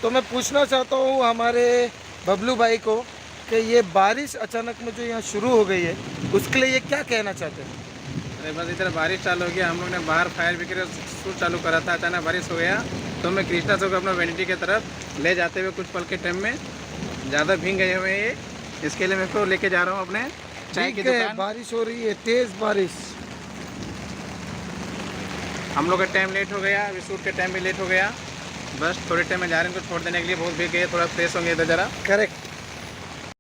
तो मैं पूछना चाहता हूँ हमारे बबलू भाई को कि ये बारिश अचानक में जो यहाँ शुरू हो गई है उसके लिए ये क्या कहना चाहते हैं। अरे बस इधर बारिश चालू हो गया। हम लोग ने बाहर फायर ब्रिगेड शूट चालू करा था, अचानक बारिश हो गया तो मैं कृष्णा चौक अपना वेनिटी की तरफ ले जाते हुए कुछ पल के टाइम में ज़्यादा भीग गए हुए ये, इसके लिए मैं इसको लेके जा रहा हूँ अपने चाय की ठीक है, दुकान। बारिश हो रही है, तेज़ बारिश। हम लोग का टाइम लेट हो गया, अभी शूट का टाइम भी लेट हो गया। बस थोड़े टाइम में जा रहे हैं, इनको छोड़ देने के लिए। बहुत भीग गए, थोड़ा फ्रेश होंगे इधर ज़रा। करेक्ट।